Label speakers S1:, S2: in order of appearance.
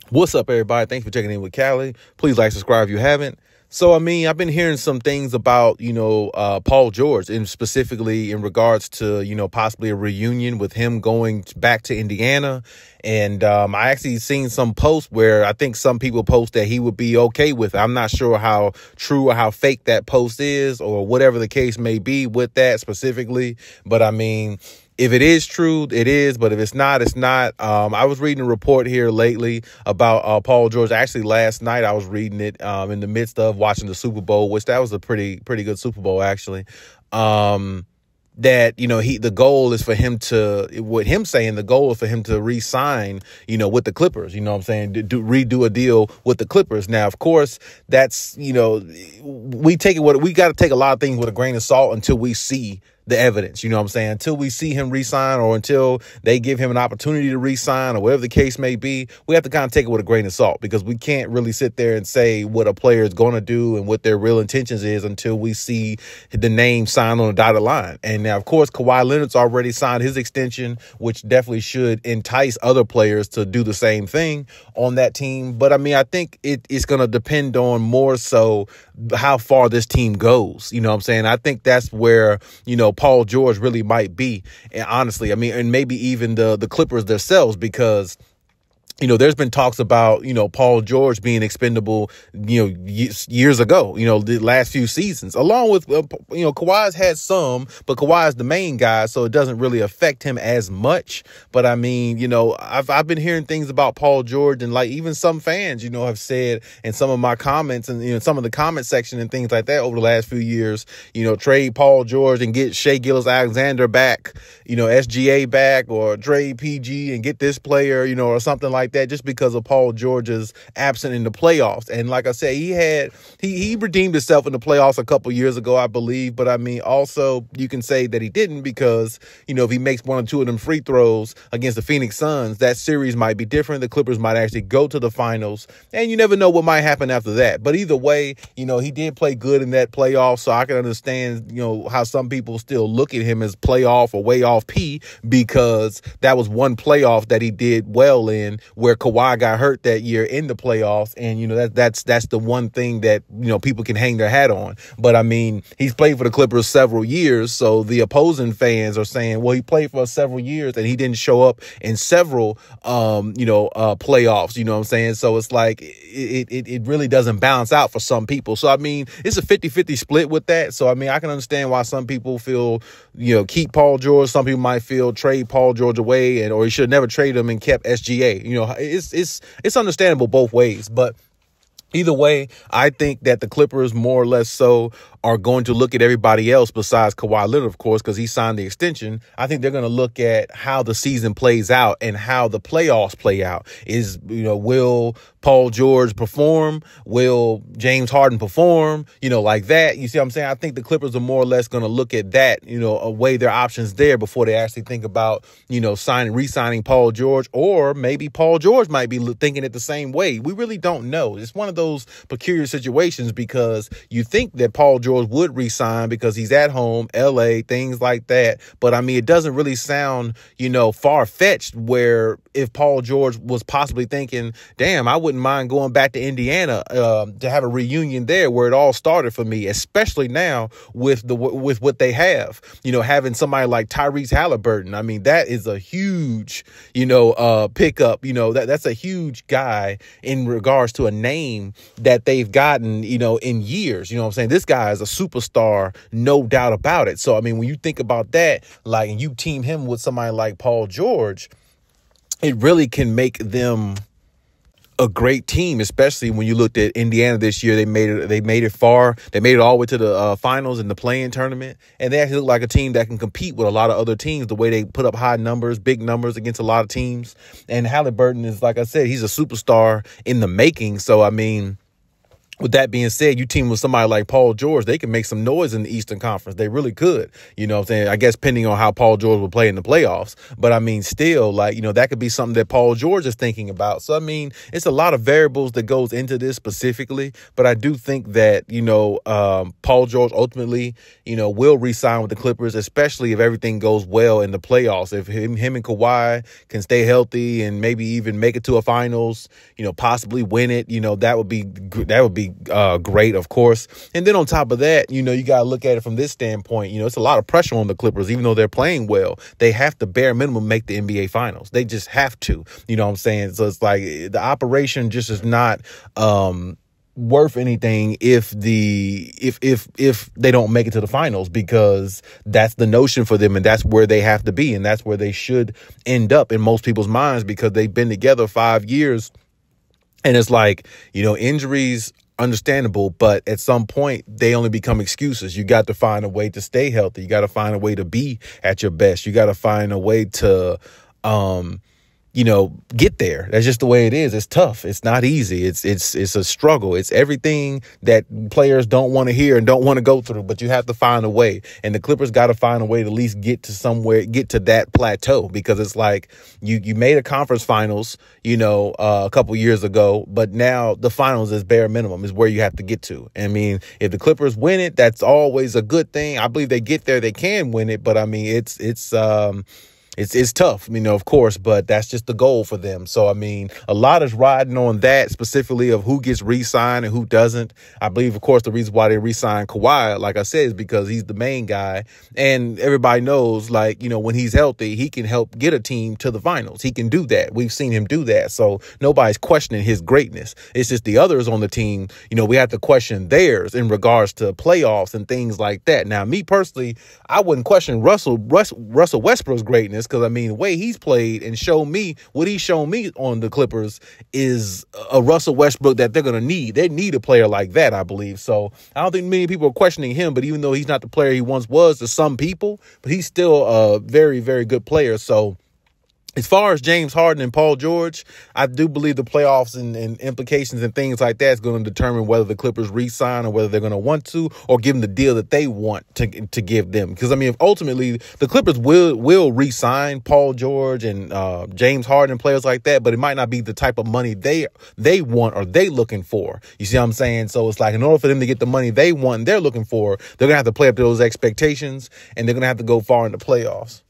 S1: What's up, everybody? Thanks for checking in with Callie. Please like, subscribe if you haven't. So, I've been hearing some things about, Paul George, and specifically in regards to, possibly a reunion with him going back to Indiana. And I actually seen some posts where I think some people post that he would be okay with it. I'm not sure how true or how fake that post is or whatever the case may be with that specifically. But if it is true, it is. But if it's not, it's not. I was reading a report here lately about Paul George. Actually, last night I was reading it in the midst of watching the Super Bowl, which that was a pretty good Super Bowl, actually. That, the goal is for him to, with him saying the goal is for him to re-sign, with the Clippers, redo a deal with the Clippers. Now, of course, that's, we got to take a lot of things with a grain of salt until we see the evidence, until we see him re-sign or until they give him an opportunity to re-sign or whatever the case may be. We have to kind of take it with a grain of salt because we can't really sit there and say what a player is going to do and what their real intentions is until we see the name signed on a dotted line. And now, of course, Kawhi Leonard's already signed his extension, which definitely should entice other players to do the same thing on that team. But I think it's going to depend on more so how far this team goes. I think that's where, Paul George really might be. And honestly, and maybe even the Clippers themselves, because there's been talks about, Paul George being expendable, years ago, the last few seasons, along with, Kawhi's had some, but Kawhi's the main guy, so it doesn't really affect him as much. But I've been hearing things about Paul George, and like even some fans, have said in some of my comments and, some of the comment section and things like that over the last few years, trade Paul George and get Shai Gilgeous-Alexander back, SGA back, or trade PG and get this player, or something like that, just because of Paul George's absence in the playoffs. And like I said, he redeemed himself in the playoffs a couple years ago, I believe. But also you can say that he didn't, because, if he makes one or two of them free throws against the Phoenix Suns, that series might be different. The Clippers might actually go to the finals, and you never know what might happen after that. But either way, he did play good in that playoff. So I can understand, how some people still look at him as playoff or way off P, because that was one playoff that he did well in, where Kawhi got hurt that year in the playoffs. And, that's the one thing that, people can hang their hat on. But he's played for the Clippers several years. So the opposing fans are saying, well, he played for us several years and he didn't show up in several, playoffs, So it's like, it really doesn't balance out for some people. So, it's a 50-50 split with that. So, I can understand why some people feel, keep Paul George. Some people might feel trade Paul George away, or he should never trade him and kept SGA. It's understandable both ways. But either way, I think that the Clippers more or less so are going to look at everybody else besides Kawhi Leonard, of course, because he signed the extension. I think they're going to look at how the season plays out and how the playoffs play out. Will Paul George perform? Will James Harden perform? Like that. You see what I'm saying? I think the Clippers are more or less going to look at that, weigh their options there before they actually think about, re-signing Paul George, or maybe Paul George might be thinking it the same way. We really don't know. It's one of those peculiar situations, because you think that Paul George would re-sign because he's at home, LA, things like that. But it doesn't really sound, far-fetched, where if Paul George was possibly thinking, damn, I wouldn't mind going back to Indiana to have a reunion there where it all started for me, especially now with what they have, having somebody like Tyrese Halliburton. That is a huge, pickup, that's a huge guy in regards to a name that they've gotten, in years. This guy is a superstar, no doubt about it. So, when you think about that, and you team him with somebody like Paul George, it really can make them a great team, especially when you looked at Indiana this year. They made it far. They made it all the way to the finals in the play-in tournament. And they actually look like a team that can compete with a lot of other teams, the way they put up high numbers, big numbers against a lot of teams. And Halliburton is, like I said, he's a superstar in the making. So, with that being said, you team with somebody like Paul George, they can make some noise in the Eastern Conference. They really could. You know what I'm saying? I guess depending on how Paul George would play in the playoffs. But I mean, still, like, you know, that could be something that Paul George is thinking about. So, I mean, it's a lot of variables that goes into this specifically. But I do think that, you know, Paul George ultimately, you know, will re-sign with the Clippers, especially if everything goes well in the playoffs. If him and Kawhi can stay healthy and maybe even make it to a finals, you know, possibly win it, you know, that would be great, of course. And then on top of that, you know, you got to look at it from this standpoint. You know, it's a lot of pressure on the Clippers, even though they're playing well. They have to bare minimum make the NBA finals. They just have to, you know what I'm saying? So it's like the operation just is not worth anything if they don't make it to the finals, because that's the notion for them, and that's where they have to be, and that's where they should end up in most people's minds, because they've been together 5 years. And it's like, you know, injuries, understandable, but at some point they only become excuses. You got to find a way to stay healthy. You got to find a way to be at your best. You got to find a way to, you know, get there. That's just the way it is. It's tough. It's not easy. It's a struggle. It's everything that players don't want to hear and don't want to go through, but you have to find a way. And the Clippers got to find a way to at least get to somewhere, get to that plateau, because it's like you made a conference finals, you know, a couple years ago, but now the finals is bare minimum, is where you have to get to. I mean, if the Clippers win it, that's always a good thing. I believe they get there, they can win it, but I mean, it's tough, you know, of course, but that's just the goal for them. So, I mean, a lot is riding on that, specifically of who gets re-signed and who doesn't. I believe, of course, the reason why they re-signed Kawhi, like I said, is because he's the main guy. And everybody knows, like, you know, when he's healthy, he can help get a team to the finals. He can do that. We've seen him do that. So nobody's questioning his greatness. It's just the others on the team, you know, we have to question theirs in regards to playoffs and things like that. Now, me personally, I wouldn't question Russell Westbrook's greatness, because, I mean, the way he's played and shown me what he's shown me on the Clippers is a Russell Westbrook that they're going to need. They need a player like that, I believe. So I don't think many people are questioning him, but even though he's not the player he once was to some people, but he's still a very, very good player. So as far as James Harden and Paul George, I do believe the playoffs and implications and things like that is going to determine whether the Clippers re-sign or whether they're going to want to, or give them the deal that they want to give them. Because, I mean, if ultimately the Clippers will re-sign Paul George and James Harden and players like that, but it might not be the type of money they want or they looking for. You see what I'm saying? So it's like, in order for them to get the money they want and they're looking for, they're going to have to play up to those expectations, and they're going to have to go far in the playoffs.